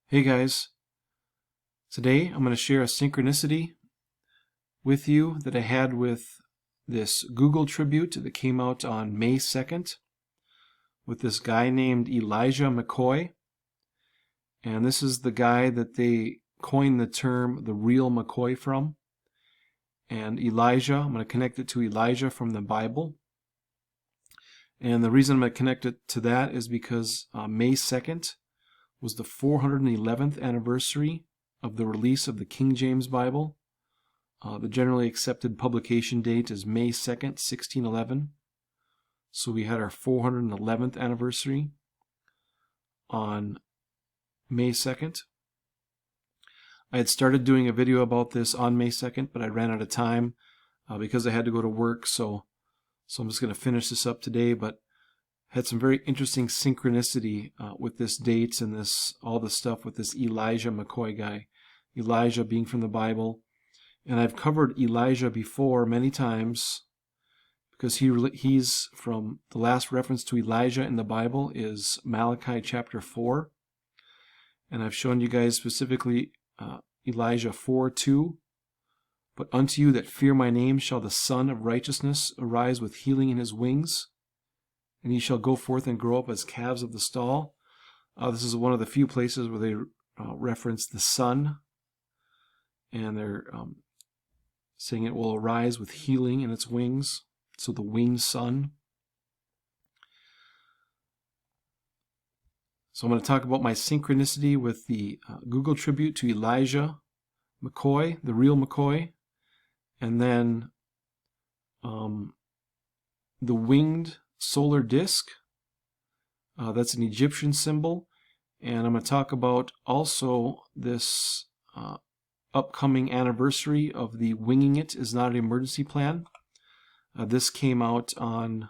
Hey guys, today I'm going to share a synchronicity with you that I had with this Google tribute that came out on May 2nd with this guy named Elijah McCoy. And this is the guy that they coined the term the real McCoy from. And Elijah, I'm going to connect it to Elijah from the Bible. And the reason I'm going to connect it to that is because May 2nd was the 411th anniversary of the release of the King James Bible. The generally accepted publication date is May 2nd, 1611. So we had our 411th anniversary on May 2nd. I had started doing a video about this on May 2nd, but I ran out of time because I had to go to work. So I'm just going to finish this up today, but had some very interesting synchronicity with this dates and all the stuff with this Elijah McCoy guy. Elijah being from the Bible. And I've covered Elijah before many times because he's from the last reference to Elijah in the Bible is Malachi chapter 4. And I've shown you guys specifically Elijah 4:2. But unto you that fear my name shall the Son of Righteousness arise with healing in his wings. And ye shall go forth and grow up as calves of the stall. This is one of the few places where they reference the sun. And they're saying it will arise with healing in its wings. So the winged sun. So I'm going to talk about my synchronicity with the Google tribute to Elijah McCoy, the real McCoy. And then the winged solar disk. That's an Egyptian symbol. And I'm going to talk about also this upcoming anniversary of the Winging It Is Not an Emergency Plan. This came out on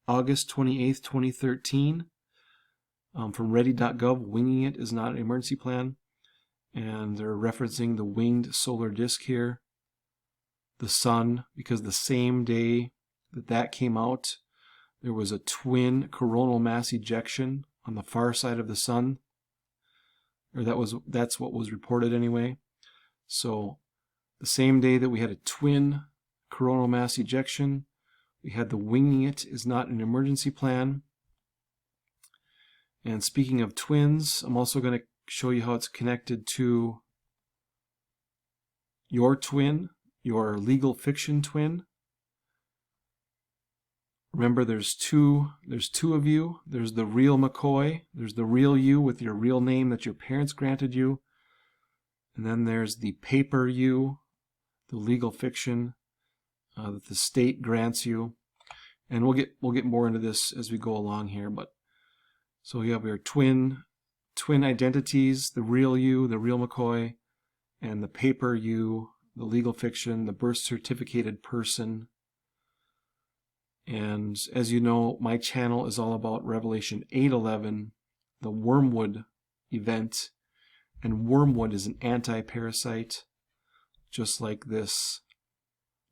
August 28th, 2013 from ready.gov. Winging It Is Not an Emergency Plan. And they're referencing the winged solar disk here. The sun, because the same day that came out, there was a twin coronal mass ejection on the far side of the sun. Or that's what was reported anyway. So the same day that we had a twin coronal mass ejection, we had the Winging It Is Not an Emergency Plan. And speaking of twins, I'm also going to show you how it's connected to your twin, your legal fiction twin. Remember, there's two of you. There's the real McCoy. There's the real you with your real name that your parents granted you. And then there's the paper you, the legal fiction that the state grants you. And we'll get more into this as we go along here. But so you have your twin identities: the real you, the real McCoy, and the paper you, the legal fiction, the birth certificated person. And as you know, my channel is all about Revelation 8:11, the wormwood event. And wormwood is an anti-parasite, just like this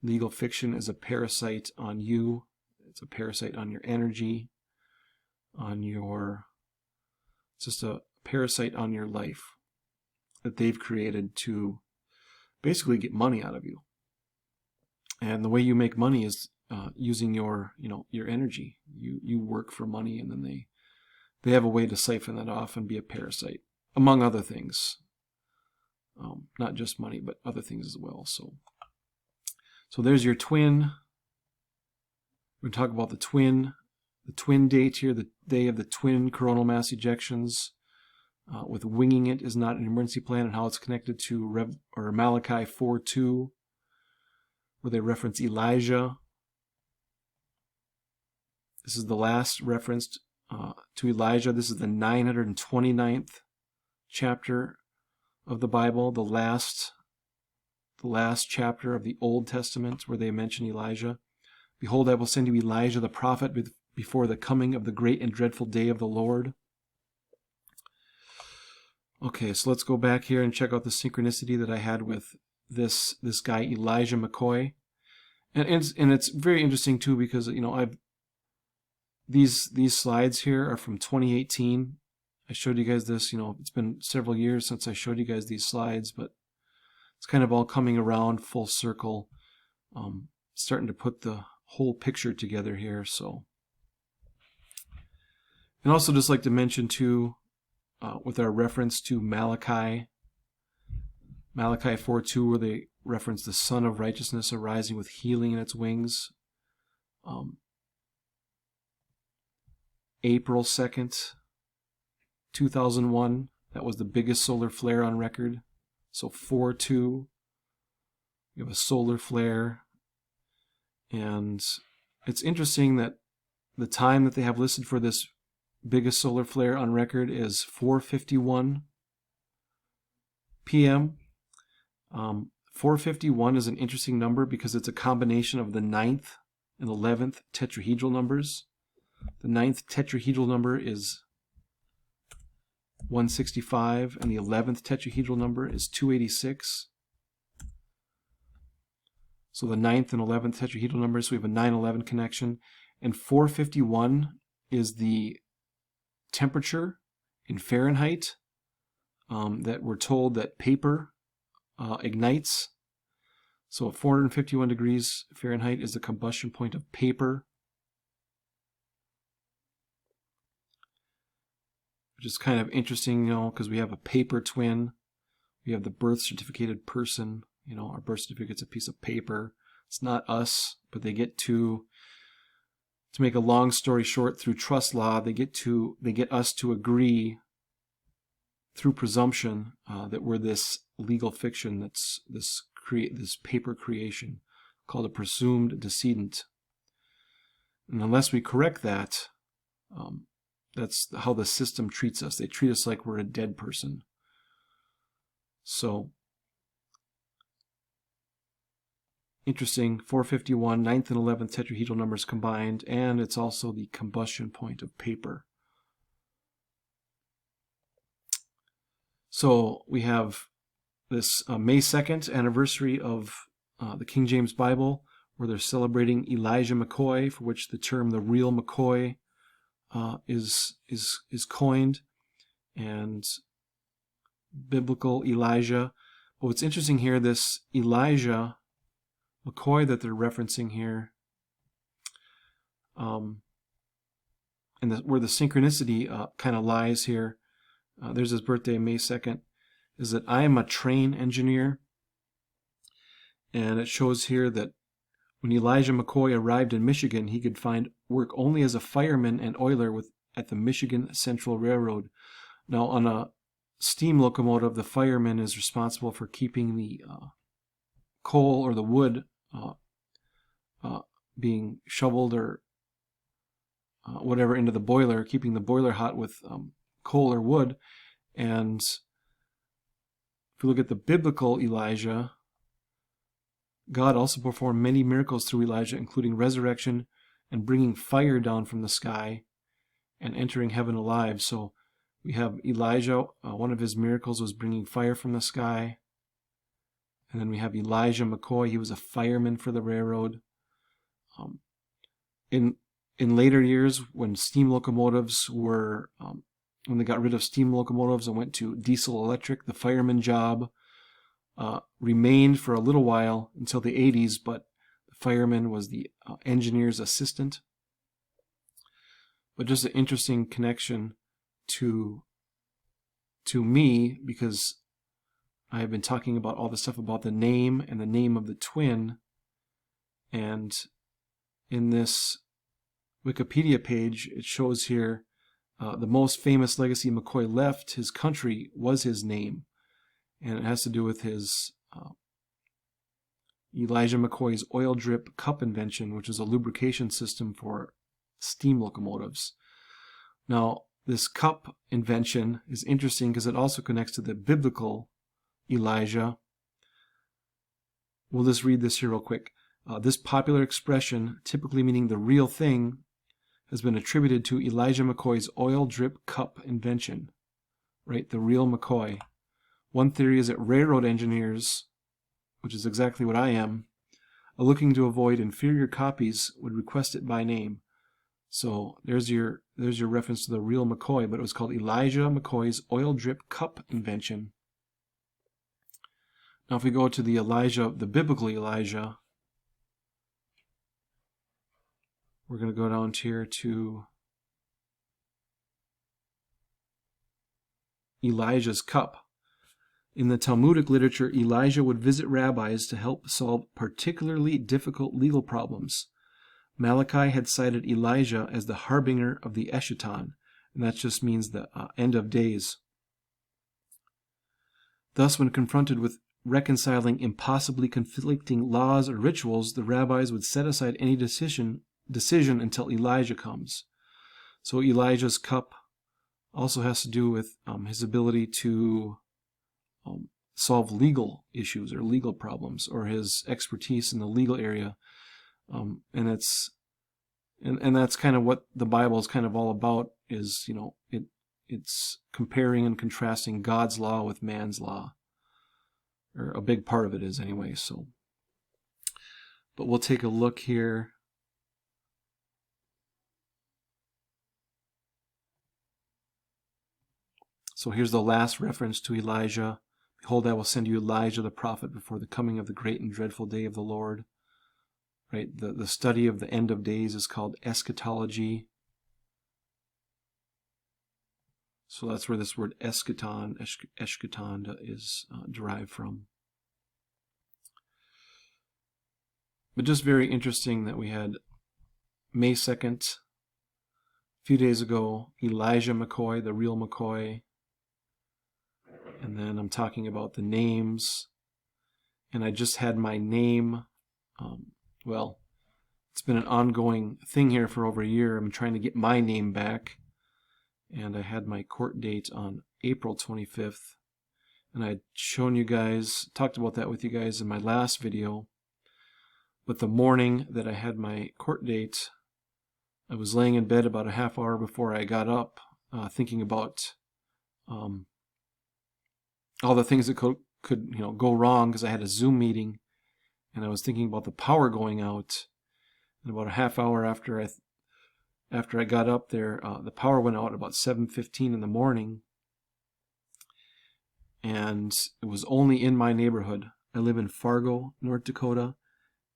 legal fiction is a parasite on you. It's a parasite on your energy, it's just a parasite on your life that they've created to basically get money out of you. And the way you make money is using your energy. You work for money, and then they have a way to siphon that off and be a parasite, among other things. Not just money, but other things as well. So there's your twin. We're going to talk about the twin date here, the day of the twin coronal mass ejections. With Winging It Is Not an Emergency Plan, and how it's connected to Malachi 4:2, where they reference Elijah. This is the last reference to Elijah. This is the 929th chapter of the Bible, the last chapter of the Old Testament where they mention Elijah. Behold, I will send you Elijah the prophet before the coming of the great and dreadful day of the Lord. Okay, so let's go back here and check out the synchronicity that I had with this guy Elijah McCoy. And it's very interesting too, because these slides here are from 2018. I showed you guys this, it's been several years since I showed you guys these slides, but it's kind of all coming around full circle, starting to put the whole picture together here. So, and also just like to mention too, with our reference to Malachi 4:2, where they reference the Son of Righteousness arising with healing in its wings. April 2nd, 2001, that was the biggest solar flare on record. So 4:2, we have a solar flare. And it's interesting that the time that they have listed for this biggest solar flare on record is 4:51 p.m. 451 is an interesting number because it's a combination of the 9th and 11th tetrahedral numbers. The 9th tetrahedral number is 165 and the 11th tetrahedral number is 286. So the 9th and 11th tetrahedral numbers, so we have a 9/11 connection. And 451 is the temperature in Fahrenheit that we're told that paper ignites. So 451 degrees Fahrenheit is the combustion point of paper, which is kind of interesting, because we have a paper twin. We have the birth certificated person. Our birth certificate's a piece of paper. It's not us, but they get to make a long story short, through trust law, they get us to agree through presumption that we're this legal fiction, that's this paper creation called a presumed decedent. And unless we correct that, that's how the system treats us. They treat us like we're a dead person. So, interesting, 451, 9th and 11th tetrahedral numbers combined, and it's also the combustion point of paper. So we have this May 2nd anniversary of the King James Bible, where they're celebrating Elijah McCoy, for which the term the real McCoy is coined, and biblical Elijah. But what's interesting here, this Elijah McCoy that they're referencing here, and where the synchronicity kind of lies here, there's his birthday, May 2nd, is that I am a train engineer. And it shows here that when Elijah McCoy arrived in Michigan, he could find work only as a fireman and oiler at the Michigan Central Railroad. Now, on a steam locomotive, the fireman is responsible for keeping the coal or the wood being shoveled or whatever into the boiler, keeping the boiler hot with coal or wood. And if we look at the biblical Elijah, God also performed many miracles through Elijah, including resurrection and bringing fire down from the sky and entering heaven alive. So we have Elijah, one of his miracles was bringing fire from the sky. And then we have Elijah McCoy, he was a fireman for the railroad. In later years, when steam locomotives were, when they got rid of steam locomotives and went to diesel electric, the fireman job remained for a little while until the 80s, but the fireman was the engineer's assistant. But just an interesting connection to me, because I have been talking about all the stuff about the name and the name of the twin, and in this Wikipedia page it shows here the most famous legacy McCoy left his country was his name. And it has to do with his Elijah McCoy's oil drip cup invention, which is a lubrication system for steam locomotives. Now, this cup invention is interesting because it also connects to the biblical Elijah. We'll just read this here real quick. This popular expression, typically meaning the real thing, has been attributed to Elijah McCoy's oil drip cup invention. Right, the real McCoy. One theory is that railroad engineers, which is exactly what I am, looking to avoid inferior copies, would request it by name. So there's your reference to the real McCoy, but it was called Elijah McCoy's oil drip cup invention. Now if we go to the Elijah, the biblical Elijah, we're going to go down here to Elijah's cup. In the Talmudic literature, Elijah would visit rabbis to help solve particularly difficult legal problems. Malachi had cited Elijah as the harbinger of the Eschaton, and that just means the end of days. Thus, when confronted with reconciling impossibly conflicting laws or rituals, the rabbis would set aside any decision until Elijah comes. So Elijah's cup also has to do with his ability to solve legal issues or legal problems, or his expertise in the legal area. And that's kind of what the Bible is kind of all about, is, you know, it's comparing and contrasting God's law with man's law, or a big part of it is anyway. So, but we'll take a look here. So here's the last reference to Elijah. Behold, I will send you Elijah the prophet before the coming of the great and dreadful day of the Lord. Right? The study of the end of days is called eschatology. So that's where this word eschaton is derived from. But just very interesting that we had May 2nd, a few days ago, Elijah McCoy, the real McCoy. And then I'm talking about the names. And I just had my name. Well, it's been an ongoing thing here for over a year. I'm trying to get my name back. And I had my court date on April 25th. And I had shown you guys, talked about that with you guys in my last video. But the morning that I had my court date, I was laying in bed about a half hour before I got up, thinking about all the things that could go wrong, because I had a Zoom meeting, and I was thinking about the power going out. And about a half hour after I got up there, the power went out about 7:15 in the morning, and it was only in my neighborhood. I live in Fargo, North Dakota,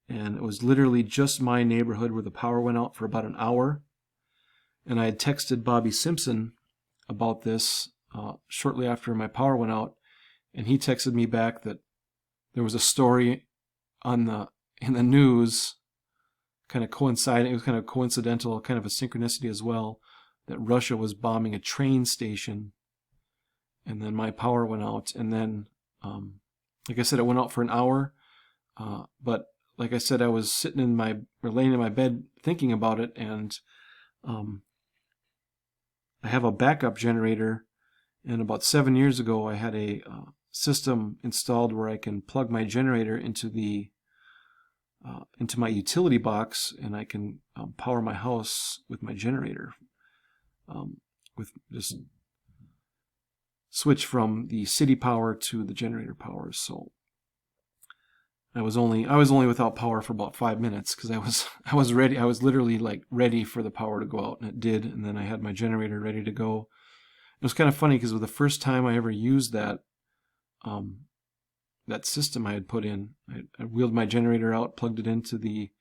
and it was literally just my neighborhood where the power went out for about an hour. And I had texted Bobby Simpson about this shortly after my power went out, and he texted me back that there was a story in the news, kind of coinciding. It was kind of coincidental, kind of a synchronicity as well, that Russia was bombing a train station, and then my power went out. And then, like I said, it went out for an hour, but like I said, I was laying in my bed thinking about it, and I have a backup generator. And about 7 years ago, I had a system installed where I can plug my generator into my utility box, and I can power my house with my generator. With just switch from the city power to the generator power. So I was only without power for about 5 minutes, because I was ready. I was literally like ready for the power to go out, and it did. And then I had my generator ready to go. It was kind of funny, because it was the first time I ever used that system I had put in. I wheeled my generator out, plugged it into the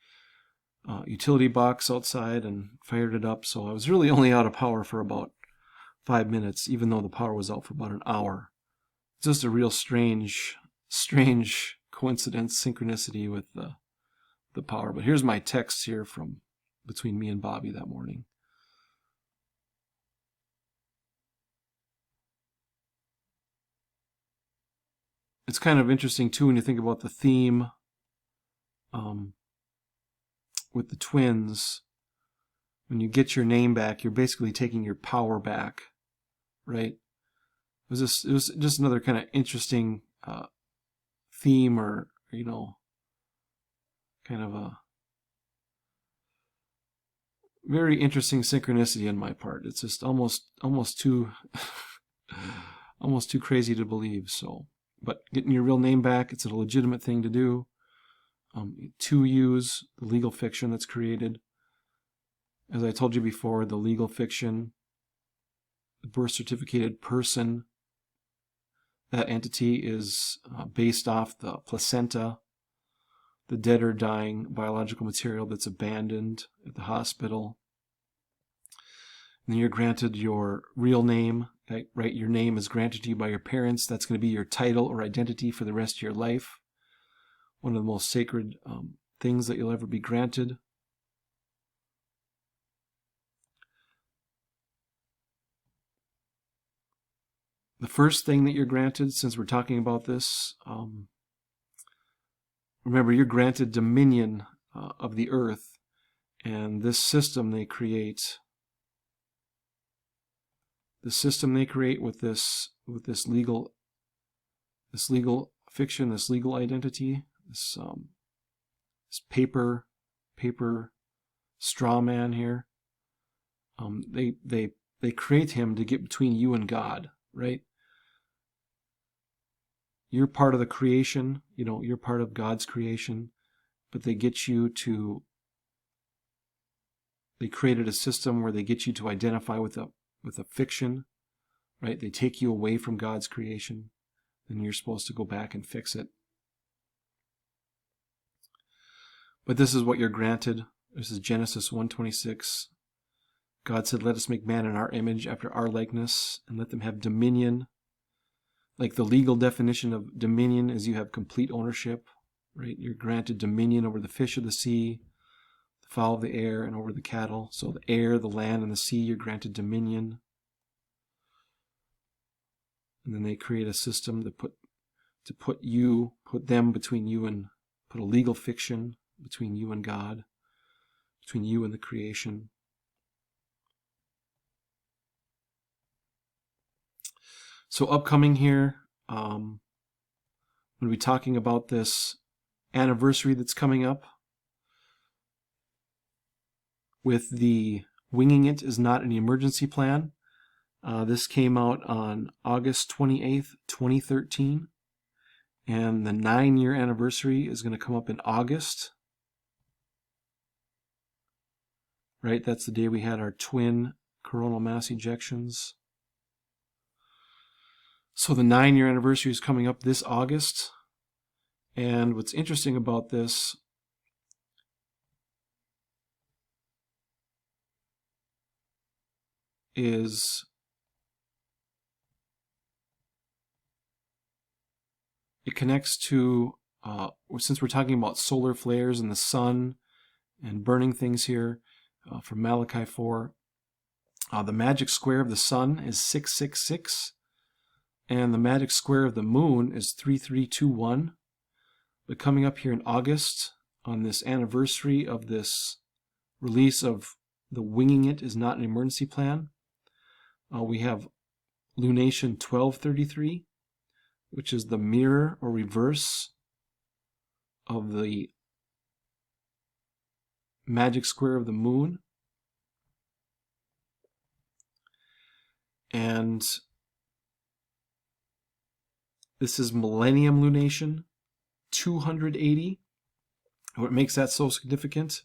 utility box outside, and fired it up. So I was really only out of power for about 5 minutes, even though the power was out for about an hour. It's just a real strange coincidence, synchronicity with the power. But here's my text here from between me and Bobby that morning. It's kind of interesting too when you think about the theme with the twins. When you get your name back, you're basically taking your power back, right? It was just another kind of interesting theme, or kind of a very interesting synchronicity on my part. It's just almost too almost too crazy to believe. So, but getting your real name back, it's a legitimate thing to do. To use the legal fiction that's created. As I told you before, the legal fiction, the birth certificated person, that entity is based off the placenta, the dead or dying biological material that's abandoned at the hospital. And then you're granted your real name, right? Your name is granted to you by your parents. That's going to be your title or identity for the rest of your life. One of the most sacred things that you'll ever be granted. The first thing that you're granted, since we're talking about this, remember, you're granted dominion of the earth, and this system they create, with this legal fiction, this legal identity, this paper straw man here. They create him to get between you and God, right? You're part of the creation, you're part of God's creation, but they created a system where they get you to identify with a fiction, right? They take you away from God's creation, and you're supposed to go back and fix it. But this is what you're granted. This is Genesis 1:26. God said, "Let us make man in our image, after our likeness, and let them have dominion." Like the legal definition of dominion is you have complete ownership, right? You're granted dominion over the fish of the sea, the fowl of the air, and over the cattle. So the air, the land, and the sea, you're granted dominion. And then they create a system to put them between you and, put a legal fiction between you and God, between you and the creation. So upcoming here, I'm going to be talking about this anniversary that's coming up with the Winging It Is Not an Emergency Plan. This came out on August 28th, 2013, and the 9-year anniversary is going to come up in August. Right, that's the day we had our twin coronal mass ejections. So the 9-year anniversary is coming up this August, and what's interesting about this is it connects to, since we're talking about solar flares and the sun and burning things here, from Malachi 4, the magic square of the sun is 666. And the magic square of the moon is 3321. But coming up here in August, on this anniversary of this release of the Winging It Is Not an Emergency Plan, we have lunation 1233, which is the mirror or reverse of the magic square of the moon. And this is millennium lunation 280. What makes that so significant?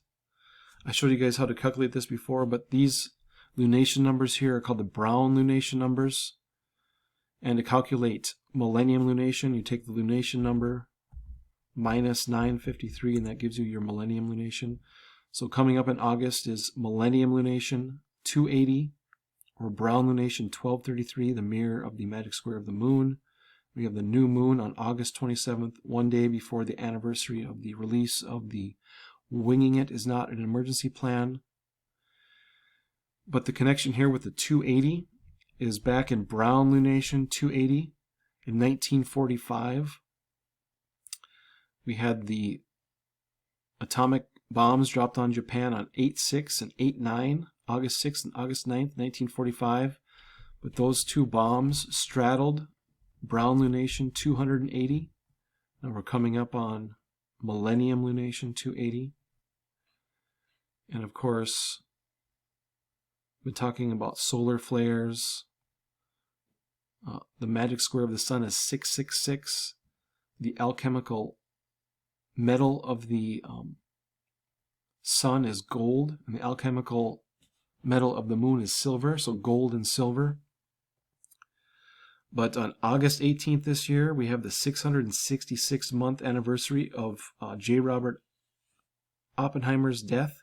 I showed you guys how to calculate this before, but these lunation numbers here are called the Brown lunation numbers. And to calculate millennium lunation, you take the lunation number minus 953, and that gives you your millennium lunation. So coming up in August is millennium lunation 280, or Brown lunation 1233, the mirror of the magic square of the moon. We have the new moon on August 27th, one day before the anniversary of the release of the Winging It Is Not an Emergency Plan. But the connection here with the 280 is back in Brown lunation 280 in 1945. We had the atomic bombs dropped on Japan on 8/6 and 8/9, August 6th and August 9th, 1945. But those two bombs straddled Brown lunation 280. Now we're coming up on millennium lunation 280. And of course, we're talking about solar flares. The magic square of the sun is 666. The alchemical metal of the sun is gold, and the alchemical metal of the moon is silver, so gold and silver. But on August 18th this year, we have the 666th month anniversary of J. Robert Oppenheimer's death.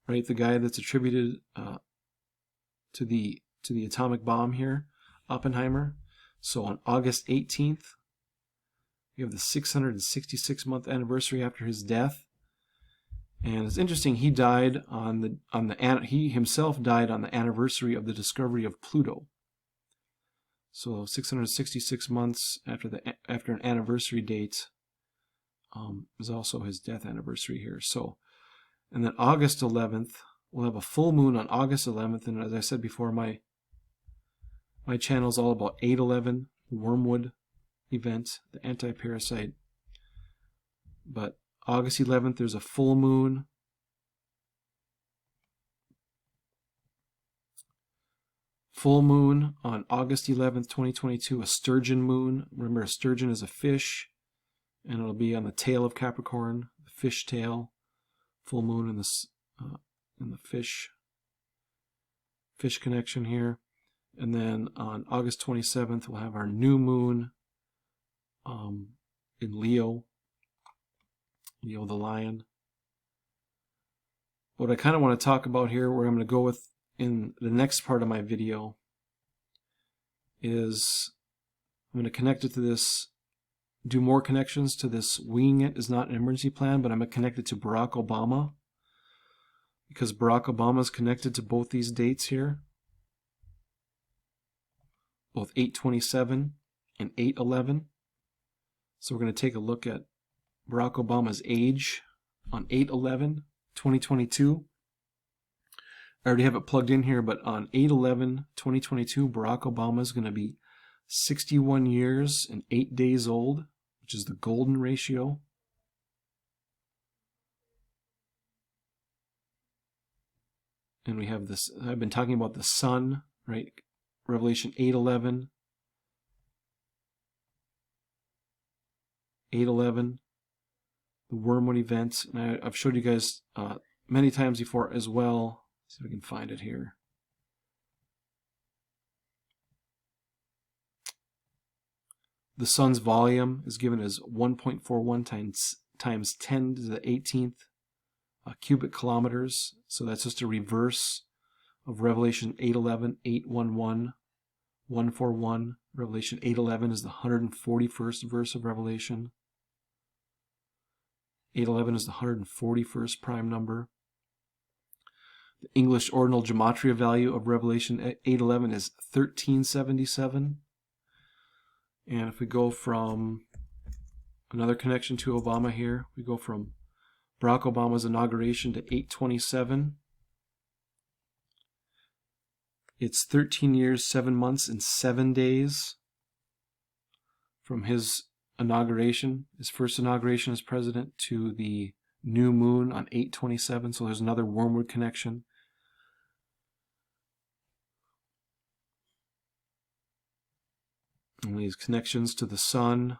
Right, the guy that's attributed to the atomic bomb here, Oppenheimer. So on August 18th, we have the 666th month anniversary after his death. And it's interesting, he died he himself died on the anniversary of the discovery of Pluto. So 666 months after an anniversary date is also his death anniversary here. So, and then August 11th, we'll have a full moon on August 11th. And as I said before, my channel is all about 8/11, the wormwood event, the anti-parasite. But August 11th, there's a full moon. Full moon on August 11th, 2022, a sturgeon moon. Remember, a sturgeon is a fish, and it'll be on the tail of Capricorn, the fish tail. Full moon in the fish connection here. And then on August 27th, we'll have our new moon in Leo the lion. What I kind of want to talk about here, where I'm going to go with in the next part of my video, is I'm going to connect it to this, do more connections to this. Winging It is not an emergency plan, but I'm going to connect it to Barack Obama, because Barack Obama is connected to both these dates here, both 8/27 and 8/11. So we're going to take a look at Barack Obama's age on 8/11/2022. I already have it plugged in here, but on 8/11/2022, Barack Obama is going to be 61 years and 8 days old, which is the golden ratio. And we have this, I've been talking about the sun, right? Revelation 8/11. 8/11, the wormwood event. And I've showed you guys many times before as well. Let's see if I can find it here. The sun's volume is given as 1.41 times 10 to the 18th cubic kilometers. So that's just a reverse of Revelation 8/11, 8:11, 141. Revelation 8/11 is the 141st verse of Revelation. 8/11 is the 141st prime number. The English ordinal gematria value of Revelation 8/11 is 1377. And if we go from another connection to Obama here, we go from Barack Obama's inauguration to 8/27. It's 13 years, 7 months, and 7 days from his inauguration, his first inauguration as president, to the new moon on 8/27. So there's another wormwood connection. And these connections to the sun,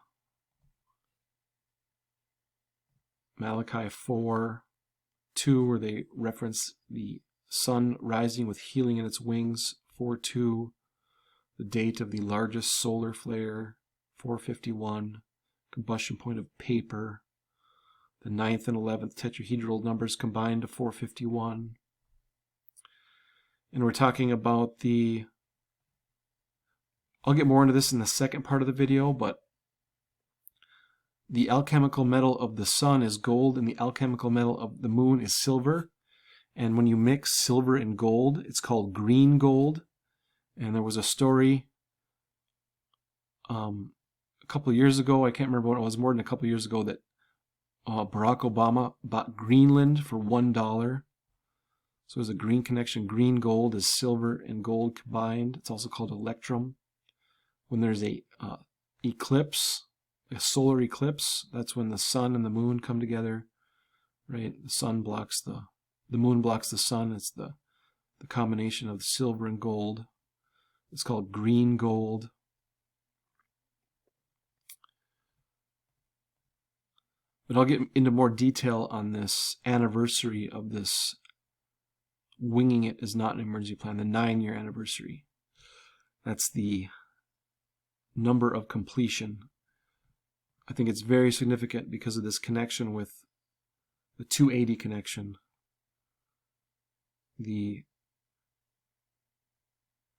Malachi 4:2, where they reference the sun rising with healing in its wings, 4:2, the date of the largest solar flare, 4:51, combustion point of paper, the 9th and 11th tetrahedral numbers combined to 4:51. And we're talking about I'll get more into this in the second part of the video, but the alchemical metal of the sun is gold and the alchemical metal of the moon is silver. And when you mix silver and gold, it's called green gold. And there was a story a couple of years ago, I can't remember when it was, more than a couple of years ago, that Barack Obama bought Greenland for $1. So there's a green connection. Green gold is silver and gold combined. It's also called electrum. When there's a eclipse, a solar eclipse, that's when the sun and the moon come together, right? The sun blocks the moon blocks the sun. It's the combination of silver and gold. It's called green gold. But I'll get into more detail on this anniversary of this Winging It is not an emergency plan, the 9-year anniversary. That's the number of completion. I think it's very significant because of this connection with the 280 connection.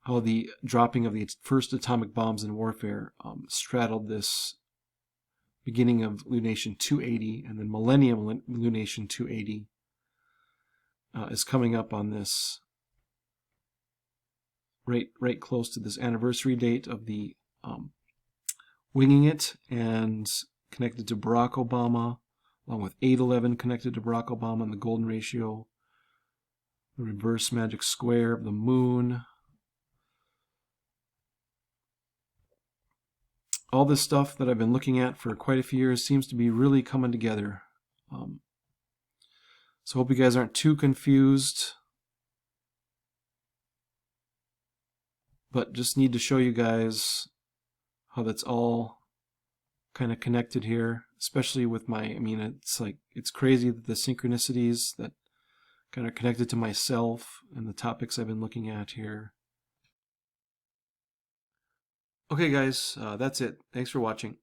How the dropping of the first atomic bombs in warfare straddled this beginning of lunation 280, and then millennium lunation 280 is coming up on this right close to this anniversary date of the Winging It, and connected to Barack Obama, along with 811 connected to Barack Obama and the golden ratio, the reverse magic square of the moon. All this stuff that I've been looking at for quite a few years seems to be really coming together. So hope you guys aren't too confused, but just need to show you guys how that's all kind of connected here, especially with it's crazy that the synchronicities that kind of connected to myself and the topics I've been looking at here. Okay guys, that's it. Thanks for watching.